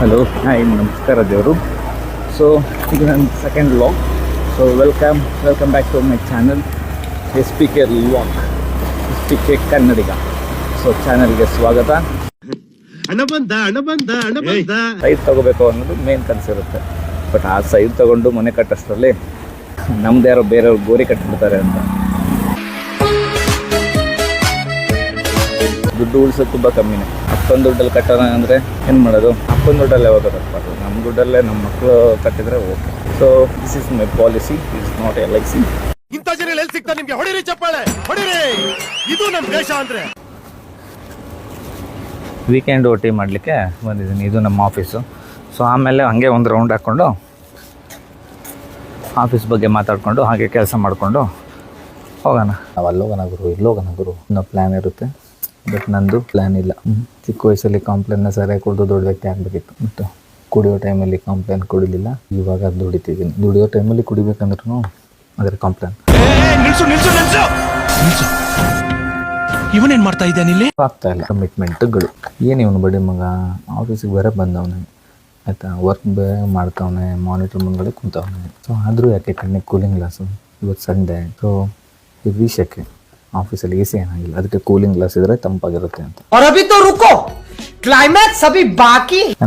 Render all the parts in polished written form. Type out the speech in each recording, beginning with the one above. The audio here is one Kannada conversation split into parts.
ಹಲೋ ಹಾಯ್ ನಮಸ್ಕಾರ ದೇವರು. ಸೊ ಇದು ನನ್ನ second vlog. So welcome back to my channel S P K vlog, S P K Kannadiga. So ಚಾನಲ್ಗೆ ಸ್ವಾಗತ. ಸೈಡ್ ತಗೋಬೇಕು ಅನ್ನೋದು ಮೇನ್ ಕನಸಿರುತ್ತೆ. ಬಟ್ ಆ ಸೈಡ್ ತಗೊಂಡು ಮನೆ ಕಟ್ಟೋಷ್ಟರಲ್ಲಿ ನಮ್ದು ಯಾರೋ ಬೇರೆಯವ್ರು ಗೋರಿ ಕಟ್ಟಿಬಿಡ್ತಾರೆ ಅಂತ. ದುಡ್ಡು ಉಳಿಸೋದು ತುಂಬ ಕಮ್ಮಿನೇ. ಅಪ್ಪನ ದುಡ್ಡಲ್ಲಿ ಕಟ್ಟೋಣ ಅಂದರೆ ಏನು ಮಾಡೋದು? ಅಪ್ಪನ ದುಡ್ಡಲ್ಲಿ ಯಾವಾಗ ಕಟ್ಟಬಾರ್ದು, ನಮ್ಮ ದುಡ್ಡಲ್ಲೇ ನಮ್ಮ ಮಕ್ಕಳು ಕಟ್ಟಿದರೆ okay. So this is my policy, it's not LIC. ಇಂಥ ಜನ ಎಲ್ಲಿ ಸಿಗ್ತಾರೆ ನಿಮಗೆ? ಹೊಡಿರಿ ಚಪ್ಪಾಳೆ, ಹೊಡಿರಿ. ಇದು ನಮ್ಮ ದೇಶ ಅಂದರೆ. ವೀಕೆಂಡ್ OT ಮಾಡಲಿಕ್ಕೆ ಬಂದಿದ್ದೀನಿ. ಇದು ನಮ್ಮ ಆಫೀಸು. ಸೊ ಆಮೇಲೆ ಹಂಗೆ ಒಂದು ರೌಂಡ್ ಹಾಕ್ಕೊಂಡು ಆಫೀಸ್ ಬಗ್ಗೆ ಮಾತಾಡಿಕೊಂಡು ಹಾಗೆ ಕೆಲಸ ಮಾಡಿಕೊಂಡು ಹೋಗೋಣ. ನಾವು ಅಲ್ಲೋಗೋಣ ಗುರು, ಇಲ್ಲೋಗೋಣ ಗುರು ಅನ್ನೋ ಪ್ಲ್ಯಾನ್ ಇರುತ್ತೆ. ಬಟ್ ನಂದು ಪ್ಲ್ಯಾನ್ ಇಲ್ಲ. ಚಿಕ್ಕ ವಯಸ್ಸಲ್ಲಿ ಕಾಂಪ್ಲೇನ್ನ ಸರಿಯಾಗಿ ಕುಡಿದು ದೊಡ್ಡ ವ್ಯಕ್ತಿ ಆಗಬೇಕಿತ್ತು. ಬಟ್ ಕುಡಿಯೋ ಟೈಮಲ್ಲಿ ಕಾಂಪ್ಲೇನ್ ಕುಡಿಲಿಲ್ಲ. ಇವಾಗ ದುಡಿತಿದ್ದೀನಿ. ದುಡಿಯೋ ಟೈಮಲ್ಲಿ ಕುಡಿಬೇಕಂದ್ರೂ ಅದರ ಕಾಂಪ್ಲೇನ್ ಇವನೇನು ಮಾಡ್ತಾ ಇದ್ದಾನೆ ಇಲ್ಲಿ? ಆಗ್ತಾ ಇಲ್ಲ. ಕಮಿಟ್ಮೆಂಟ್ಗಳು ಏನು ಇವನು ಬಡಿ ಮಗ ಆಫೀಸಿಗೆ ಬರೋ ಬಂದವನೇ ಆಯಿತಾ, ವರ್ಕ್ ಮಾಡ್ತಾವನೆ, ಮಾನಿಟರ್ ಮುಂದ್ಗಡೆ ಕುಂತವನೆ. ಸೊ ಆದರೂ ಯಾಕೆ ಕಣ್ಣಿಗೆ ಕೂಲಿಂಗ್ ಗ್ಲಾಸು? ಇವತ್ತು ಸಂಡೇ. ಸೊ ಹೆವಿ ಶೆಕೆ, ಆಫೀಸಲ್ಲಿ AC ಏನಾಗಿಲ್ಲ, ಅದಕ್ಕೆ ಕೂಲಿಂಗ್ ಗ್ಲಾಸ್ ಇದ್ರೆ ತಂಪಾಗಿರುತ್ತೆ ಅಂತ.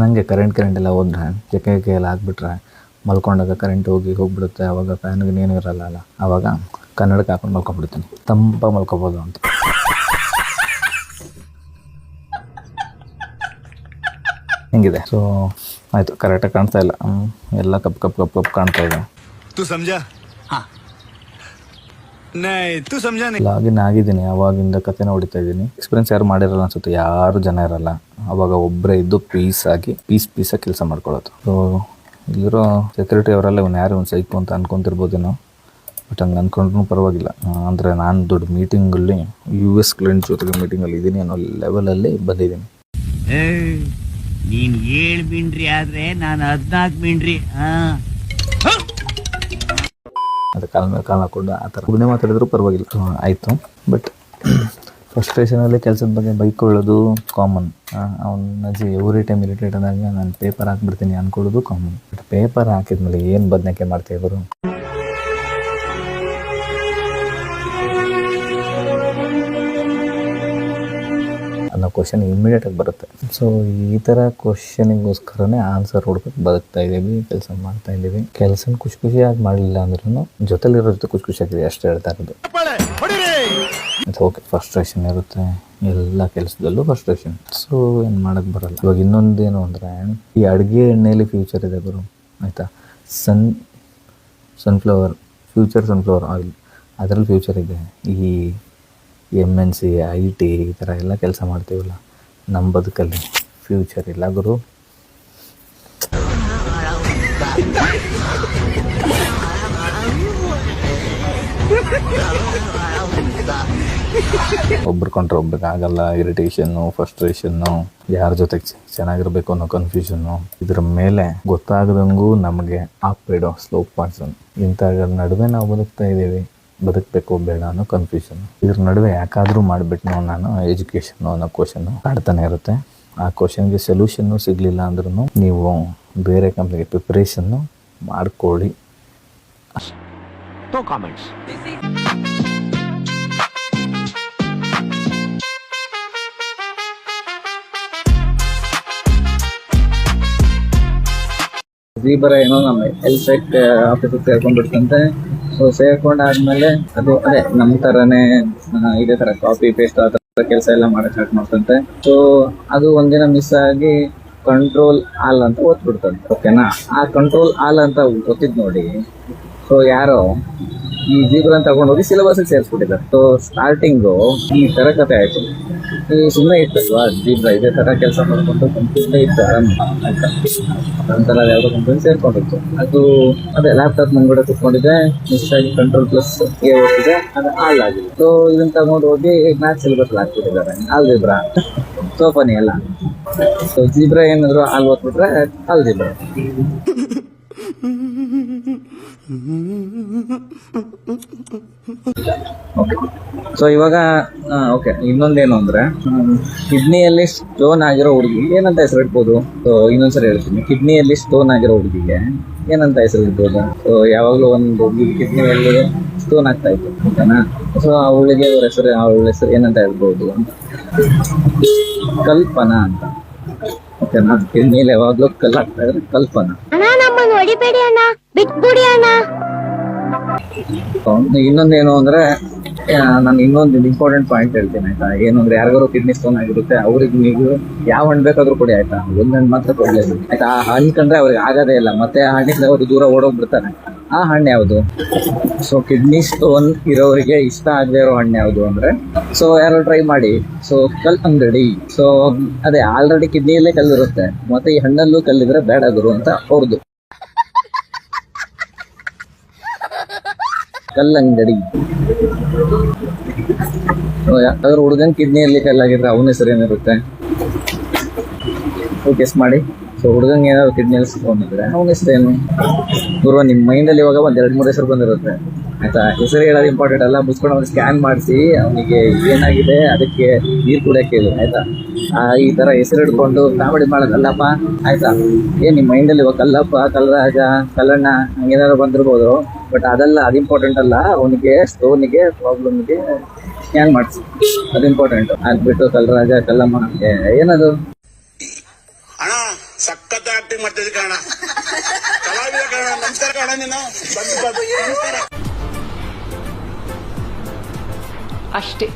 ನನಗೆ ಕರೆಂಟ್ ಎಲ್ಲ ಹೋದ್ರೆ ಜಕೆ ಎಲ್ಲ ಆಗಿಬಿಟ್ರೆ ಮಲ್ಕೊಂಡಾಗ ಕರೆಂಟ್ ಹೋಗ್ಬಿಡುತ್ತೆ. ಆವಾಗ ಫ್ಯಾನ್ಗೆ ಏನು ಇರಲ್ಲ ಅಲ್ಲ, ಆವಾಗ ಕನ್ನಡಕ್ಕೆ ಹಾಕೊಂಡು ಮಲ್ಕೊಂಡ್ಬಿಡ್ತೀನಿ, ತಂಪಾಗಿ ಮಲ್ಕೊಬೋದು ಅಂತ. ಹಿಂಗಿದೆ. ಸೊ ಆಯಿತು, ಕರೆಕ್ಟಾಗಿ ಕಾಣ್ತಾ ಇಲ್ಲ, ಎಲ್ಲ ಕಪ್ ಕಾಣ್ತಾ ಇದೆ. ಲಾಗಿನ್ ಆಗಿದ್ದೀನಿ. ಅವಾಗಿಂದ ಕಥೆನ ಹೊಡಿತಾ ಇದ್ದೀನಿ. ಎಕ್ಸ್ಪೀರಿಯನ್ಸ್ ಯಾರು ಮಾಡಿರಲ್ಲ ಅನ್ಸುತ್ತೆ, ಯಾರು ಜನ ಇರಲ್ಲ. ಅವಾಗ ಒಬ್ಬರೇ ಇದ್ದು ಪೀಸಾಗಿ ಕೆಲಸ ಮಾಡ್ಕೊಳ್ಳೋದು. ಸೊ ಇಲ್ಲಿರೋ ಸೆಕ್ಯೂರಿಟಿ ಅವರೆಲ್ಲ ಇವನು ಯಾರು ಒಂದು ಸೈಕು ಅಂತ ಅನ್ಕೊಂತಿರ್ಬೋದೇನೋ. ಬಟ್ ಹಂಗೆ ಅಂದ್ಕೊಂಡ್ರೂ ಪರವಾಗಿಲ್ಲ. ಅಂದರೆ ನಾನು ದೊಡ್ಡ ಮೀಟಿಂಗಲ್ಲಿ US ಕ್ಲೈಂಟ್ ಜೊತೆಗೆ ಮೀಟಿಂಗಲ್ಲಿ ಇದ್ದೀನಿ ಅನ್ನೋ ಲೆವೆಲಲ್ಲಿ ಬಂದಿದ್ದೀನಿ. ನೀನ್ 7 ಮಿಂಡ್ರಿ ಆದ್ರೆ ನಾನು 14 ಮಿಂಡ್ರಿ. ಅದು ಕಾಲ ಮೇಲೆ ಕಾಲ ಹಾಕೊಂಡು ಆ ಥರ ಒಬ್ಬನೇ ಮಾತಾಡಿದ್ರು ಪರವಾಗಿಲ್ಲ, ಆಯಿತು. ಬಟ್ ಫ್ರಸ್ಟ್ರೇಷನಲ್ಲಿ ಕೆಲಸದ ಬಗ್ಗೆ ಬೈಕೊಳ್ಳೋದು ಕಾಮನ್. ಅವ್ನ ಅಜ್ಜಿ ಎವ್ರಿ ಟೈಮ್ ಇರಿಟೇಟ್ ಆದಾಗ ನಾನು ಪೇಪರ್ ಹಾಕ್ಬಿಡ್ತೀನಿ ಅಂದ್ಕೊಳ್ಳೋದು ಕಾಮನ್. ಬಟ್ ಪೇಪರ್ ಹಾಕಿದ್ಮೇಲೆ ಏನು ಬದನೆಕೆ ಮಾಡ್ತಾಯಿದ್ರು ಅನ್ನೋ ಕ್ವಶನ್ ಇಮ್ಮಿಡಿಯೇಟಾಗಿ ಬರುತ್ತೆ. ಸೊ ಈ ಥರ ಕ್ವಶನಿಗೋಸ್ಕರನೇ ಆನ್ಸರ್ ಹುಡ್ಬೇಕು ಬದುಕ್ತಾ ಇದ್ದೀವಿ, ಕೆಲಸ ಮಾಡ್ತಾ ಇದ್ದೀವಿ. ಕೆಲಸನ ಖುಷಿಯಾಗಿ ಮಾಡಲಿಲ್ಲ ಅಂದ್ರೂ ಜೊತೆಲಿರೋ ಜೊತೆ ಖುಷಿಯಾಗಿದೆ ಅಷ್ಟೇ ಹೇಳ್ತಾ ಇರೋದು. ಓಕೆ, ಫ್ರಸ್ಟ್ರೇಷನ್ ಇರುತ್ತೆ ಎಲ್ಲ ಕೆಲಸದಲ್ಲೂ ಫ್ರಸ್ಟ್ರೇಷನ್. ಸೊ ಏನು ಮಾಡೋಕ್ಕೆ ಬರಲ್ಲ. ಇವಾಗ ಇನ್ನೊಂದೇನು ಅಂದರೆ ಈ ಅಡುಗೆ ಎಣ್ಣೆಯಲ್ಲಿ ಫ್ಯೂಚರ್ ಇದೆ ಗುರು, ಆಯಿತಾ. ಸನ್ಫ್ಲವರ್ ಆಯಿಲ್, ಅದರಲ್ಲಿ ಫ್ಯೂಚರ್ ಇದೆ. ಈ MNC IT ಈ ಥರ ಎಲ್ಲ ಕೆಲಸ ಮಾಡ್ತೀವಲ್ಲ, ನಮ್ಮ ಬದುಕಲ್ಲಿ ಫ್ಯೂಚರ್ ಇಲ್ಲ ಗುರು. ಒಬ್ರು ಕೊಂಡ್ರೆ ಒಬ್ರಿಗೆ ಆಗಲ್ಲ. ಇರಿಟೇಷನ್ನು, ಫ್ರಸ್ಟ್ರೇಷನ್ನು, ಯಾರ ಜೊತೆಗೆ ಚೆನ್ನಾಗಿರ್ಬೇಕು ಅನ್ನೋ ಕನ್ಫ್ಯೂಷನ್ನು, ಇದ್ರ ಮೇಲೆ ಗೊತ್ತಾಗದಂಗೂ ನಮಗೆ ಆಪ್ಬೇಡೋ ಸ್ಲೋ ಪಾಯ್ಸನ್. ಇಂಥ ನಡುವೆ ನಾವು ಬದುಕ್ತಾ ಇದ್ದೀವಿ. ಬದುಕಬೇಕು ಬೇಡ ಅನ್ನೋ ಕನ್ಫ್ಯೂಷನ್. ಇದ್ರ ನಡುವೆ ಯಾಕಾದರೂ ಮಾಡಿಬಿಟ್ನೋ ನಾನು ಎಜುಕೇಷನ್ನು ಅನ್ನೋ ಕ್ವಶನ್ನು ಕಾಡ್ತಾನೆ ಇರುತ್ತೆ. ಆ ಕ್ವಶನ್ಗೆ ಸೊಲ್ಯೂಷನ್ನು ಸಿಗಲಿಲ್ಲ ಅಂದ್ರೂ ನೀವು ಬೇರೆ ಕಂಪ್ನಿಗೆ ಪ್ರಿಪ್ರೇಷನ್ನು ಮಾಡ್ಕೊಳ್ಳಿ. ಬರ ಏನೋ ನಮ್ಮ ಹೆಲ್ತ್ ಆಫೀಸಿಗೆ ಸೇರ್ಕೊಂಡ್ಬಿಡ್ತಂತೆ. ಸೊ ಸೇರ್ಕೊಂಡಾದ್ಮೇಲೆ ಅದು ಅದೇ ನಮ್ಮ ಥರನೇ ಇದೇ ಥರ ಕಾಪಿ ಪೇಸ್ಟ್ ಆ ಥರ ಕೆಲಸ ಎಲ್ಲ ಮಾಡೋಕ್ಕೆ ಸ್ಟಾರ್ಟ್ ಮಾಡ್ತಂತೆ. ಸೊ ಅದು ಒಂದಿನ ಮಿಸ್ ಆಗಿ ಕಂಟ್ರೋಲ್ ಆಲ್ ಅಂತ ಓದ್ಬಿಡ್ತಂತೆ. ಓಕೆನಾ, ಆ ಕಂಟ್ರೋಲ್ ಆಲ್ ಅಂತ ಗೊತ್ತಿದ್ದು ನೋಡಿ. ಸೊ ಯಾರೋ ಈ ಜೀಬ್ರನ್ನ ತಗೊಂಡೋಗಿ ಸಿಲೆಬಸ್ಸಿಗೆ ಸೇರಿಸ್ಬಿಟ್ಟಿದ್ದಾರೆ. ಸೊ ಸ್ಟಾರ್ಟಿಂಗು ಈ ಥರ ಕಥೆ ಆಯಿತು. ಈ ಸುಮ್ಮನೆ ಇತ್ತಲ್ವಾ ಜೀಬ್ರ ಇದೇ ಥರ ಕೆಲಸ ಮಾಡಿಕೊಂಡು ಕಂಪ್ಲೀಟ್ ಇತ್ತು ಆರಾಮ ಆಯ್ತಾ. ನಂತರ ಯಾವುದೋ ಕಂಪ್ನಿ ಸೇರ್ಕೊಂಡಿತ್ತು. ಅದು ಅದೇ ಲ್ಯಾಪ್ಟಾಪ್ ಮುಂದ್ಗಡೆ ಕುತ್ಕೊಂಡಿದೆ, ಮಿಸ್ ಆಗಿ ಕಂಟ್ರೋಲ್ ಪ್ಲಸ್ A ಹೋಗ್ತಿದೆ, ಅದು ಆಲ್ ಆಗಿದೆ. ಸೊ ಇದನ್ನ ತಗೊಂಡು ಹೋಗಿ ಮ್ಯಾಥ್ಸ್ ಸಿಲೆಬಸ್ ಹಾಕ್ಬಿಟ್ಟಿದ್ದಾರೆ. ಆಲ್ ಜೀಬ್ರಾ ಸೋಫಾನಿ ಎಲ್ಲ. ಸೊ ಜೀಬ್ರಾ ಏನಾದ್ರು ಆಲ್ ಓದ್ಬಿಟ್ರೆ algebra. Okay, so so ಇವಾಗ ಓಕೆ, ಇನ್ನೊಂದೇನು ಅಂದ್ರೆ ಕಿಡ್ನಿಯಲ್ಲಿ ಸ್ಟೋನ್ ಆಗಿರೋ ಹುಡುಗಿಗೆ ಏನಂತ ಹೆಸರು ಇಡ್ಬೋದು? ಸೊ ಇನ್ನೊಂದ್ಸರಿ ಹೇಳ್ತೀನಿ, ಕಿಡ್ನಿಯಲ್ಲಿ ಸ್ಟೋನ್ ಆಗಿರೋ ಹುಡುಗಿಗೆ ಏನಂತ ಹೆಸರು ಇಡ್ಬೋದು? ಸೊ ಯಾವಾಗಲೂ ಒಂದು ಕಿಡ್ನಿಯಲ್ಲಿ ಸ್ಟೋನ್ ಆಗ್ತಾ ಇತ್ತು, ಓಕೆನಾ? ಸೊ ಅವಳ ಹೆಸರು ಏನಂತ ಹೇಳ್ಬೋದು ಅಂತ, ಕಲ್ಪನಾ ಅಂತ, ಓಕೆನಾ? ಕಿಡ್ನಿಯಲ್ಲಿ ಯಾವಾಗ್ಲೂ ಕಲ್ಲಾಗ್ತಾ ಇದ್ರೆ ಕಲ್ಪನಾ. ಇನ್ನೊಂದೇನು ಅಂದ್ರೆ ನಾನು ಇನ್ನೊಂದು ಇಂಪಾರ್ಟೆಂಟ್ ಪಾಯಿಂಟ್ ಹೇಳ್ತೀನಿ ಆಯ್ತಾ. ಏನು ಅಂದ್ರೆ ಯಾರಿಗಾರು ಕಿಡ್ನಿ ಸ್ಟೋನ್ ಆಗಿರುತ್ತೆ, ಅವ್ರಿಗೆ ನೀವು ಯಾವ ಹಣ್ಣು ಬೇಕಾದ್ರೂ ಕೊಡಿ ಆಯ್ತಾ, ಒಂದ್ ಮಾತ್ರ ಕೊಡ್ಲೇಬೇಕು ಆಯ್ತಾ. ಆ ಹಣ್ಣು ಕಂಡ್ರೆ ಅವ್ರಿಗೆ ಆಗೋದೇ ಇಲ್ಲ, ಮತ್ತೆ ಆ ಹಣ್ಣಿಂದ ಅವರು ದೂರ ಓಡೋಗ್ಬಿಡ್ತಾರೆ. ಆ ಹಣ್ಣು ಯಾವುದು? ಸೊ ಕಿಡ್ನಿ ಸ್ಟೋನ್ ಇರೋರಿಗೆ ಇಷ್ಟ ಆಗದೆ ಇರೋ ಹಣ್ಣು ಯಾವುದು ಅಂದ್ರೆ, ಸೊ ಯಾರು ಟ್ರೈ ಮಾಡಿ. ಸೊ ಕಲ್ಲಂಗಡಿ. ಸೊ ಅದೇ ಆಲ್ರೆಡಿ ಕಿಡ್ನಿಯಲ್ಲೇ ಕಲ್ಲಿರುತ್ತೆ, ಮತ್ತೆ ಈ ಹಣ್ಣಲ್ಲೂ ಕಲ್ಲಿದ್ರೆ ಬೇಡ ಗುರು ಅಂತ ಅವ್ರದ್ದು. ಕಲ್ಲಂಗಡಿ. ಯಾವ್ದಾದ್ರು ಹುಡುಗನ್ ಕಿಡ್ನಿಯಲ್ಲಿ ಕಲ್ಲಾಗಿದ್ರೆ ಅವನ ಹೆಸರು ಏನಿರುತ್ತೆ? ಗೆಸ್ ಮಾಡಿ. ಸೊ ಹುಡುಗಂಗೆ ಏನಾದ್ರು ಕಿಡ್ನಿಯಲ್ಲಿ ಸಿಕ್ಕೊಂಡಿದ್ರೆ ಅವನ ಹೆಸರೇನು ಗುರು? ನಿಮ್ಮ ಮೈಂಡಲ್ಲಿ ಇವಾಗ ಒಂದ್ 2-3 ಹೆಸರು ಬಂದಿರುತ್ತೆ ಆಯ್ತಾ. ಹೆಸರು ಹೇಳೋದು ಇಂಪಾರ್ಟೆಂಟ್ ಅಲ್ಲ, ಮುಚ್ಕೊಂಡು ಅವ್ನಿಗೆ ಸ್ಕ್ಯಾನ್ ಮಾಡಿಸಿ ಅವನಿಗೆ ಏನಾಗಿದೆ ಅದಕ್ಕೆ ನೀರು ಕುಡಿಯಕ್ಕೆ ಹೇಳಿ ಆಯ್ತಾ. ಈ ತರ ಹೆಸರು ಹಿಡ್ಕೊಂಡು ಕಾಮಿಡಿ ಮಾಡೋದಲ್ಲಪ್ಪ ಆಯ್ತಾ. ನಿಮ್ಮ ಮೈಂಡಲ್ಲಿ ಇವಾಗ ಕಲ್ಲಪ್ಪ, ಕಲ್ಲರಾಜ, ಕಲ್ಲಣ್ಣ ಹಂಗೇನಾದ್ರು ಬಂದಿರ್ಬೋದು, ಬಟ್ ಅದೆಲ್ಲ ಅದು ಇಂಪಾರ್ಟೆಂಟ್ ಅಲ್ಲ. ಅವನಿಗೆ ಸ್ಟೋನಿಗೆ ಪ್ರಾಬ್ಲಮ್ಗೆ ಸ್ಕ್ಯಾನ್ ಮಾಡಿಸಿ, ಅದು ಇಂಪಾರ್ಟೆಂಟ್. ಆಗ್ಬಿಟ್ಟು ಕಲ್ಲರಾಜ, ಕಲ್ಲಮ್ಮ ಏನದು? ಅಣ್ಣ ಸಖತ್ ಆಕ್ಟಿಂಗ್ ಮಾಡ್ತಿದ್ದೆ ಕಣ, ಕಲಾವಿದ ಕಣ. ನಮಸ್ಕಾರ ಕಣ, ನೀನು ಅಷ್ಟೇ.